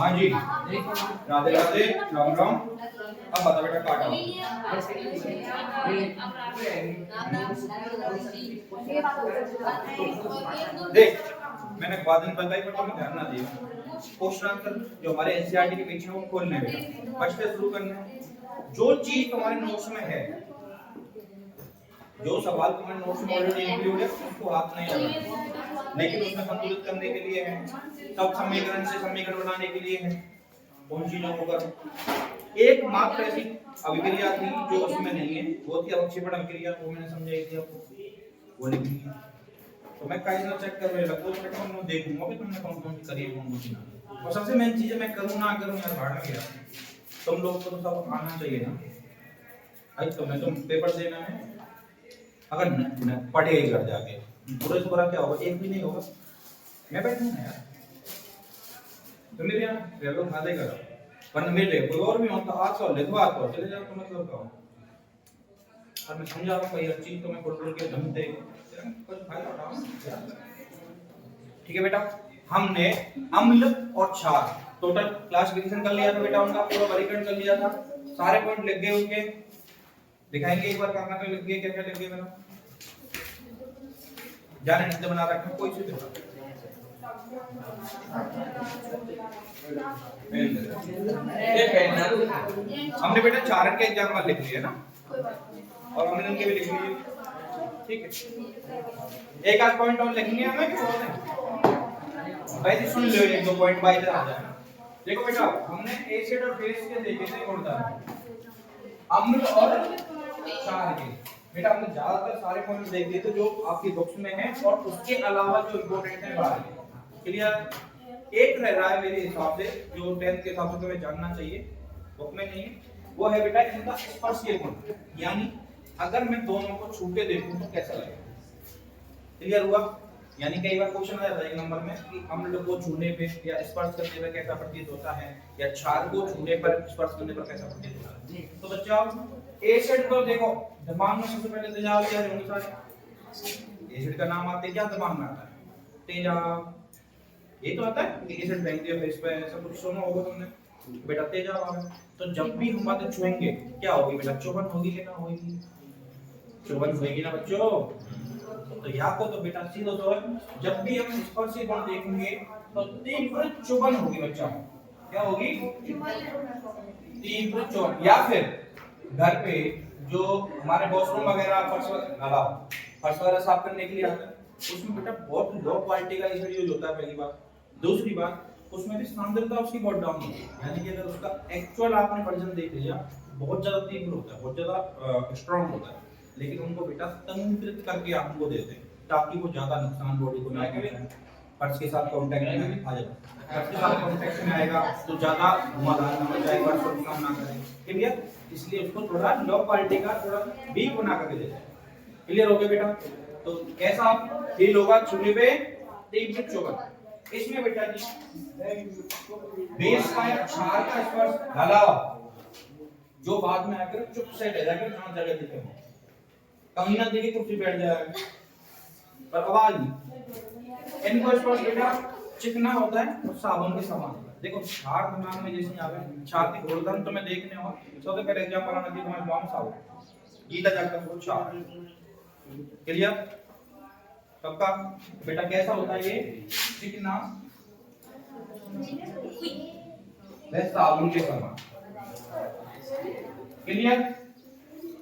हाँ जी, राधे राधे, राम राम। अब बता बेटा काटा देख, मैंने बाद में बताई पर तुम ध्यान ना दियो। क्वेश्चन आंसर जो हमारे एनसीईआरटी के पीछे वो खोलने हैं बेटा, फर्स्ट से शुरू करना है। जो चीज तुम्हारे नोट्स में है, जो सवाल तुम्हारे नोट्स में ऑलरेडी इंक्लूड है, उसको हाथ नहीं लगाना, लेकिन उसमें संतुलित करने के लिए है, सब समीकरण से समीकरण बनाने के लिए है, उन चीजों को करो। एक मात्र ऐसी अभिक्रिया थी जो उसमें नहीं है, वो थी अवक्षेपण अभिक्रिया, वो मैंने समझाई थी आपको, वो लिखनी है। तो मैं कई बार चेक कर रहे लगभग मैं तो देखूंगा कि तुमने कौन कौन सी करी है, कौन कौन सी ना। और सबसे मेन चीज है, मैं करूं ना करूं यार भाड़ में गया, तुम लोग को तो सब आना चाहिए ना। आज तो मैं तुम पेपर देना है, अगर न पढ़े ही घर जाके बुरे से बुरा क्या होगा, एक भी नहीं होगा, मैं बैठूंगा यार, तो मेरे यहाँ रेलो खाते करो, वरना मेरे कोई और भी होता आज का लिखवा तो चले जाओ, तो मतलब का और मैं समझा रहा हूँ कोई हर चीज तो मैं बोल के ढंग से कुछ फायदा उठाओ। ठीक है बेटा, हमने अम्ल और क्षार टोटल क्लासिफिकेशन कर लिया था बेटा, उनका पूरा वर्गीकरण कर लिया था, सारे पॉइंट लिख गए उनके, दिखाएंगे एक बार करना तो लिख गए, क्या क्या लिख गए मैंने जाने नहीं बना रखा कोई सी देखा हमने बेटा चारण के एग्जाम में लिख लिया ना, और हमने उनके भी लिख लिए, ठीक है। एक आध पॉइंट और लिखेंगे हमें भाई, सुन लो एक दो पॉइंट बाय इधर आ जाए। देखो बेटा, हमने एसिड और बेस के देखे थे कोणता अम्ल और क्षार के, बेटा हमने ज्यादातर सारे पॉइंट देख लिए थे जो आपकी बुक्स में है, और उसके अलावा जो इंपॉर्टेंट है बाहर के। क्लियर? एक रह रहा है मेरे हिसाब से जो 10th के हिसाब से तुम्हें जानना चाहिए, बुक में नहीं है, वो है बेटा इनका स्पर्शीय गुण, यानी अगर मैं दोनों को छू के देखूं तो कैसा लगेगा। क्लियर हुआ? यानी कई बार क्वेश्चन आ जाता है एक नंबर में कि अम्ल को छूने पे या स्पर्श करने पे कैसा प्रतीत होता है, या क्षार को छूने पर स्पर्श करने पर कैसा प्रतीत होता है। तो बच्चों एसिड को देखो, दिमाग में सबसे पहले तेजाब क्या होंगे सारे, एसिड का नाम आते क्या दिमाग में आता है, तेजाब, ये तो आता है कि एसिड फेंक दिया फेस पे, ऐसा कुछ सुना होगा तुमने, बेटा तेजाब आ गया। तो जब भी हम बातें छुएंगे क्या होगी बेटा, चुभन होगी कि ना होगी, चुभन होगी ना बच्चों। तो यहाँ को तो बेटा सीधो तो है, जब भी हम स्पर्शी गुण देखेंगे तो तीव्र चुभन होगी बच्चा, क्या होगी, तीव्र चुभन। या फिर घर पे जो हमारे वॉशरूम वगैरह फर्श वगैरह साफ करने के लिए आता है, उसमें बेटा बहुत लो क्वालिटी का एसिड यूज होता है, पहली बात। दूसरी बात, उसमें भी सांद्रता उसकी बहुत डाउन होती है, यानी कि अगर उसका एक्चुअल आपने वर्जन देख लिया बहुत ज्यादा तीव्र होता है, बहुत ज्यादा स्ट्रांग होता है, लेकिन उनको बेटा तंत्रित करके आपको देते हैं ताकि वो ज्यादा नुकसान बॉडी को ना करे। फर्श के साथ कांटेक्ट में आ जाए, फर्श के साथ कांटेक्ट में आएगा तो ज्यादा घुमावदार ना हो जाए, फर्श को नुकसान ना करे। क्लियर? इसलिए उसको थोड़ा लो क्वालिटी का, थोड़ा वीक बना करके देते हैं। क्लियर हो गया बेटा? तो कैसा फील होगा छूने पे, तीव्र चुभन। इसमें बेटा जी बेस का या क्षार का स्पर्श ढला जो बाद में आकर चुप से रह जाएगा, जहां जगह दिखे कहीं ना देखिए कुर्सी बैठ जाएगा पर आवाज नहीं। इनको स्पर्श बेटा चिकना होता है और साबुन के समान होता है। देखो क्षार दिमाग में जैसे आवे, क्षार की गुणधर्म तुम्हें देखने हो, सबसे पहले एग्जांपल आना चाहिए तुम्हारे मॉम साबुन गीता जाकर वो क्षार। क्लियर? सबका बेटा कैसा होता है ये, चिकना वह साबुन के समान। क्लियर?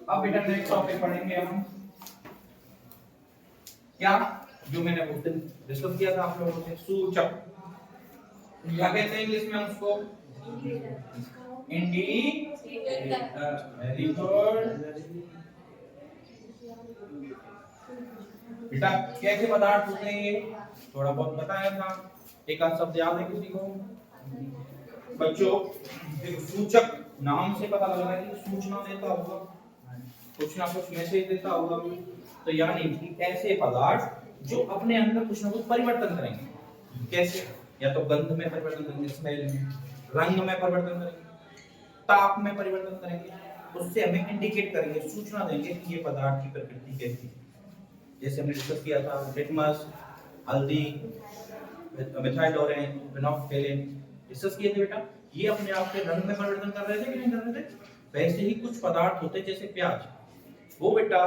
अब बेटा नेक्स्ट टॉपिक पढ़ेंगे हम, क्या जो मैंने उस दिन डिस्कस किया था आप लोगों से, सूचक। क्या कहते हैं इंग्लिश में उसको, बेटा कैसे पदार्थ होते हैं ये थोड़ा बहुत बताया था, एक आध शब्द याद है किसी को बच्चों? सूचक नाम से पता लग रहा है कि सूचना देता होगा, कुछ ना कुछ मैसेज देता होगा, तो यानी कि ऐसे पदार्थ जो अपने अंदर कुछ ना कुछ परिवर्तन करेंगे। कैसे? या तो गंध में परिवर्तन करेंगे, स्मेल में, रंग में परिवर्तन करेंगे, ताप में परिवर्तन करेंगे, उससे हमें इंडिकेट करेंगे, सूचना देंगे कि ये पदार्थ की प्रकृति कैसी है। जैसे हमने डिस्कस किया था लिटमस, हल्दी, मिथाइल ऑरेंज, फिनोल्फथालीन, डिस्कस किए थे बेटा, ये अपने आप के रंग में परिवर्तन कर रहे थे कि नहीं कर रहे थे? वैसे ही कुछ पदार्थ होते जैसे प्याज, वो बेटा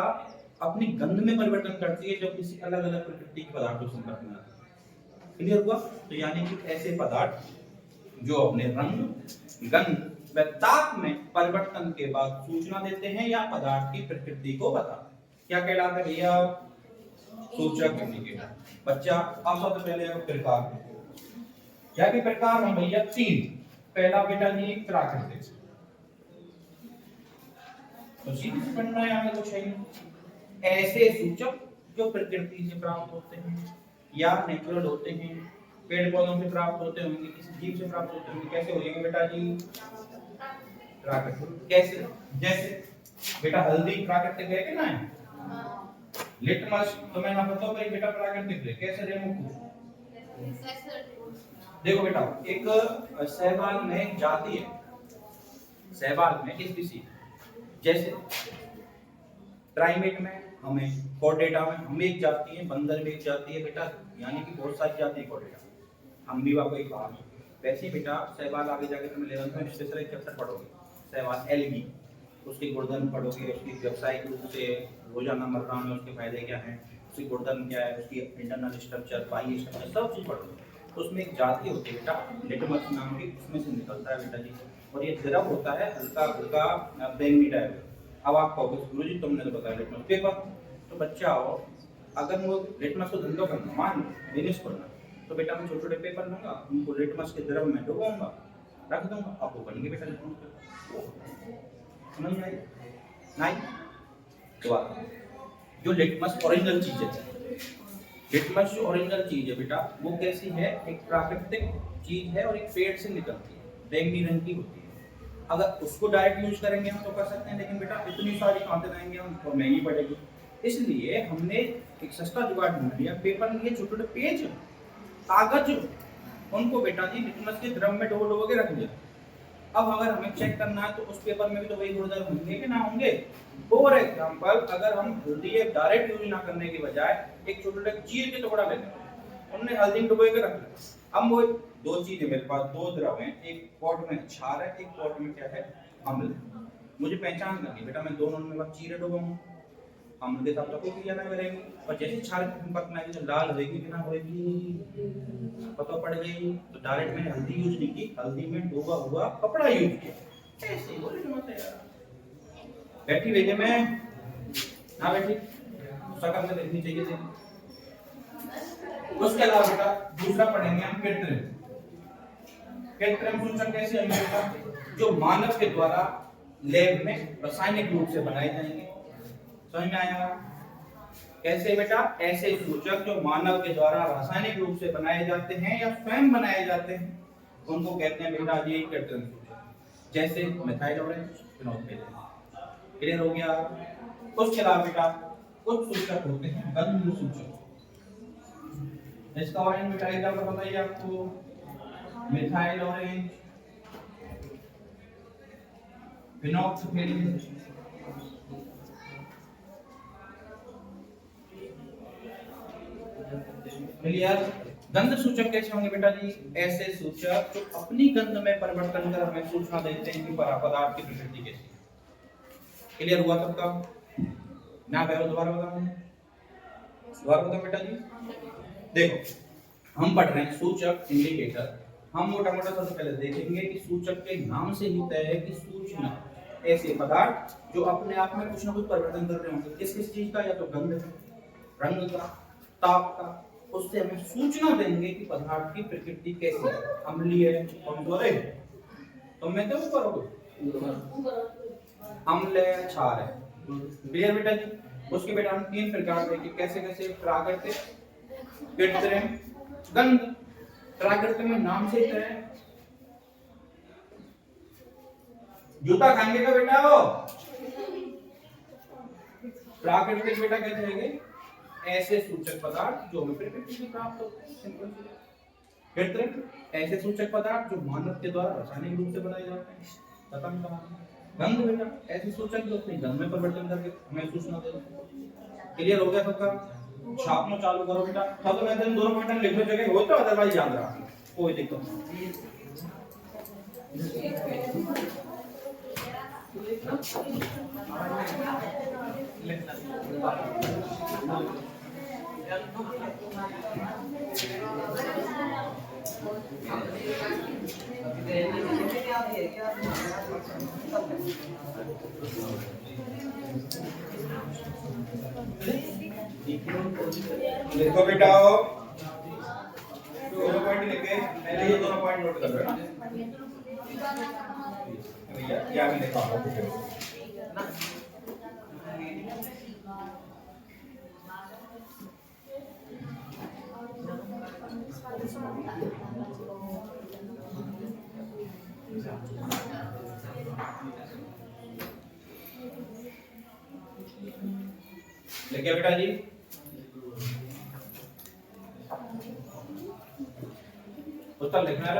अपनी गंध में परिवर्तन करती है जब किसी अलग अलग प्रकृति के पदार्थों से संपर्क में आते हैं। क्लियर हुआ? तो यानी कि ऐसे पदार्थ जो अपने रंग, गंध व ताप में परिवर्तन के बाद सूचना देते हैं या पदार्थ की प्रकृति को बताते हैं, क्या कहलाते हैं भैया? सूचक इंडिकेटर। बच्चा अब सबसे पहले प्रकार, क्या के प्रकार हम भैया तीन। पहला बेटा जी प्राकृतिक, तो सीधे से पढ़ना है आगे कुछ है। ऐसे सूचक जो प्रकृति से प्राप्त होते हैं या नेचुरल होते हैं, पेड़ पौधों से प्राप्त होते होंगे, किसी जीव से प्राप्त होते होंगे, कैसे हो जाएंगे बेटा जी? प्राकृतिक। कैसे? जैसे बेटा हल्दी प्राकृतिक है कि ना? लिटमस तो मैं ना बताओ भाई बेटा प्राकृतिक है, कैसे रे मुकु? देखो बेटा, एक शैवाल में एक जाति है, शैवाल में किस किसी, जैसे प्राइमेट में हमें, कॉर्डेटा में हम एक जाति है, बंदर में एक जाति है बेटा, यानी कि बहुत सारी जाति है कॉर्डेटा, अमीबा को एक भाग। वैसे ही बेटा शैवाल आगे जाके तुम 11th में स्पेशल चैप्टर पढ़ोगे, शैवाल एल्गी, उसके गुणधर्म पढ़ोगे, उसकी व्यावसायिक रूप से रोजाना मर्रा में उसके फायदे क्या हैं, उसकी गुणधर्म क्या है, उसकी इंटरनल स्ट्रक्चर, बाह्य स्ट्रक्चर, सब चीज पढ़ोगे। तो उसमें एक जाति होती है बेटा लिटमस नाम की, उसमें से निकलता है बेटा जी, और ये द्रव होता है हल्का हल्का बैंगनी टाइप। अब आप कहोगे गुरुजी तुमने तो बताया लिटमस पेपर, तो बच्चा हो अगर वो लिटमस को धंधो करना, मान बिजनेस करना, तो बेटा मैं छोटे छोटे पेपर लूंगा, उनको लिटमस के द्रव में डुबाऊंगा, रख दूंगा, आप वो बनेंगे बेटा लिटमस। समझ में आई? नहीं? तो जो लिटमस ओरिजिनल चीज है, लिटमस जो ओरिजिनल चीज है बेटा वो कैसी है? एक प्राकृतिक चीज है और एक पेड़ से निकलती है, बैंगनी रंग की होती है। अगर उसको डायरेक्ट यूज करेंगे हम तो कर सकते हैं, लेकिन बेटा इतनी सारी खाते रहेंगे हम तो महंगी पड़ेगी, इसलिए हमने एक सस्ता जुगाड़ ढूंढ लिया, पेपर लिए छोटे छोटे पेज, कागज, उनको बेटा जी लिटमस के द्रव में डुबो के रख दिया। अब अगर हमें चेक करना है तो उस पेपर में भी तो वही गुणधर्म होंगे कि ना होंगे। फॉर एग्जांपल अगर हम हल्दी डायरेक्ट यूज ना करने की बजाय एक छोटा चीर के टुकड़ा लेते हैं, उन्होंने हल्दी डुबो के रख लिया। अब वो दो चीजें मेरे पास, दो द्रव हैं, एक पॉट में क्षार है, एक पॉट में क्या है? अम्ल। मुझे पहचान करनी बेटा, मैं दोनों में चीरे डुबाऊंगा, अम्ल के साथ तो कोई क्रिया ना करेंगे, और जैसे क्षार पकना है तो लाल होगी कि ना होगी, पता पड़ गई। तो डायरेक्ट मैंने हल्दी यूज नहीं की, हल्दी में डूबा हुआ कपड़ा यूज किया। ऐसे बोले मत यार, बैठी भेजे मैं ना बैठी, शकल में देखनी चाहिए थी। उसके अलावा बेटा दूसरा पढ़ेंगे हम कृत्रिम। कृत्रिम सूचक कैसे होंगे बेटा? जो मानव के द्वारा लैब में रासायनिक रूप से बनाए जाएंगे। समझ में आया? कैसे बेटा? ऐसे सूचक जो मानव के द्वारा रासायनिक रूप से बनाए जाते हैं या स्वयं बनाए जाते हैं, उनको कहते हैं बेटा जी कृत्रिम सूचक, जैसे मिथाइल ऑरेंज, फिनोल। क्लियर हो गया? उसके अलावा बेटा कुछ सूचक होते हैं गंध सूचक। इसका ऑरेंज मिठाई का बताइए आपको, मिथाइल ऑरेंज, फिनोक्सिफिन, क्लियर? गंध सूचक कैसे होंगे बेटा जी? ऐसे सूचक जो अपनी गंध में परिवर्तन कर हमें सूचना देते हैं कि पदार्थ की प्रकृति कैसी है। क्लियर हुआ सबका? ना पहले दोबारा बताऊं, दोबारा बताओ बेटा जी। देखो हम पढ़ रहे हैं सूचक इंडिकेटर, हम मोटा मोटा सबसे पहले देखेंगे कि सूचक के नाम से ही तय है कि सूचना ऐसे पदार्थ जो अपने आप में कुछ ना कुछ परिवर्तन कर रहे होंगे, किस किस चीज का, या तो गंध, रंग का, ताप का, उससे हमें सूचना देंगे कि पदार्थ की प्रकृति कैसी है, अम्लीय है, कमजोर है। तो मैं तो ऊपर हो अम्ल है, क्षार है। क्लियर बेटा जी? उसके बेटा हम तीन प्रकार देखेंगे, कैसे कैसे? प्राकृतिक, कृत्रिम, गंध। प्राकृतिक में नाम से ही है, जूता खाएंगे का बेटा हो। प्राकृतिक बेटा कैसे रहेंगे? ऐसे सूचक पदार्थ जो हमें प्रकृति से प्राप्त होते हैं। कृत्रिम ऐसे सूचक पदार्थ जो मानव के द्वारा रासायनिक रूप से बनाए जाते हैं। खत्म कहानी। गंध बेटा ऐसे सूचक जो अपने गंध में परिवर्तन करके हमें सूचना देते हैं। क्लियर हो गया सबका? छापना चालू करो बेटा। सब तो मैं दोनों पॉइंट लिखने जगह हो तो अदरवाइज याद रहा, कोई दिक्कत नहीं। देखो बेटा, दोनों पॉइंट लिखे, पहले ये दोनों पॉइंट नोट कर लो भैया, क्या भी लिखा होगा लिखे बेटा जी। उत्तर लिखना है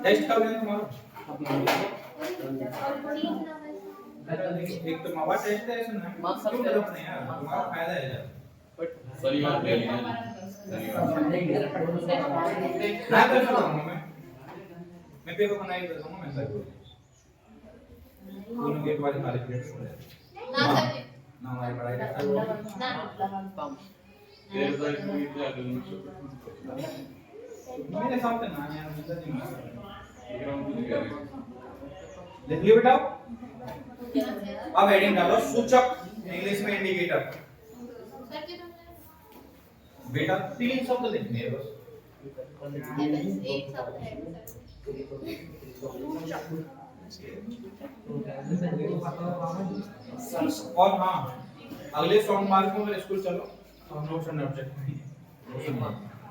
टेस्ट कर लेना तुम्हारा। एक तो मावा टेस्ट है, सुनना क्यों डरो नहीं यार, तुम्हारा फायदा है यार। शनिवार ले लेना ना तो चलो मैं पेपर बनाई देता हूँ मैं सर को दोनों के एक बार खाली प्लेट हो जाए ना सर ना हमारी पढ़ाई ना देर तक भी क्या करूँ मेरे साथ ना यार मुझे नहीं मालूम लिख लियो बेटा। अब हेडिंग डालो सूचक, इंग्लिश में इंडिकेटर। बेटा 3 शब्द लिखने हैं बस। एक शब्द है और हाँ, अगले सोमवार को मेरे स्कूल चलो और नोट्स एंड ऑब्जेक्ट में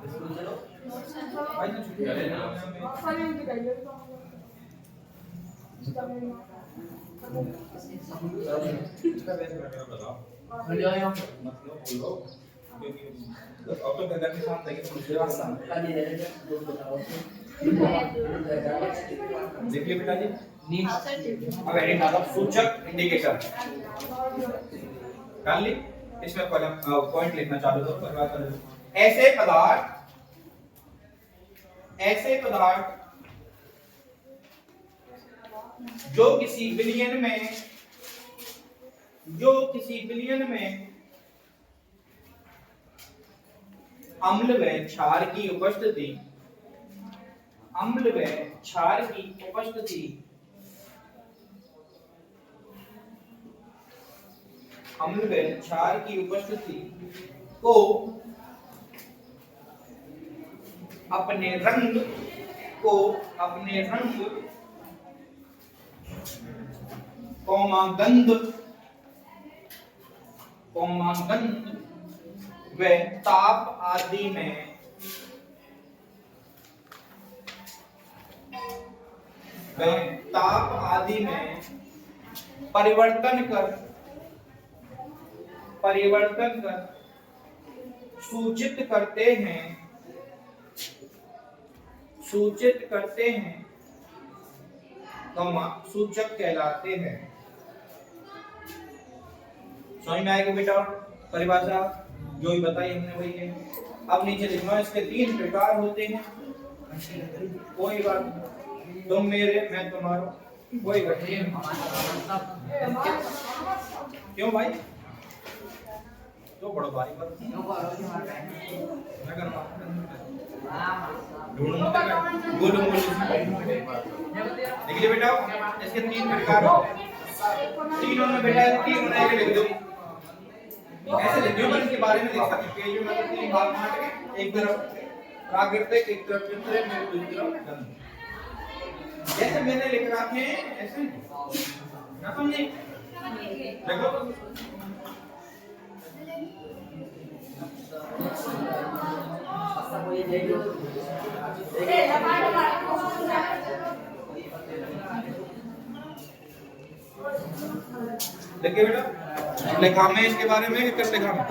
स्कूल चलो भाई तो छुट्टी ले लेना इसका बेस बताओ मतलब बोलो क्योंकि अब तो घर के साथ देखिए मुझे आसान देखिए बेटा जी। अब हेडिंग डालो सूचक इंडिकेटर डाल ली, इसमें पॉइंट लिखना चालू करो, परिवार कर ऐसे पदार्थ जो किसी बिलियन में अम्ल व क्षार की उपस्थिति को अपने रंग गंध व ताप आदि में परिवर्तन कर सूचित करते हैं सूचक कहलाते हैं। समझ में आएगा बेटा परिभाषा जो भी बताई हमने वही है। अब नीचे लिखना, इसके 3 प्रकार होते हैं। कोई बात नहीं, तुम मेरे मैं तुम्हारा, कोई बात नहीं। क्यों भाई तो बड़ा भारी बात क्या करना देखिए बेटा, इसके 3 प्रकार होते हैं। तीनों में बेटा 3 बनाए लिख दो, ऐसे लिख दो। इनके बारे में लिख सकते हैं। पेज में 3 भाग बांट के, एक तरफ प्राकृतिक, एक तरफ कृत्रिम, दूसरी तरफ गंध। जैसे मैंने लिख रखे हैं ऐसे ना समझे देखो। देखिए बेटा लिखा में इसके बारे में, किस लिखा में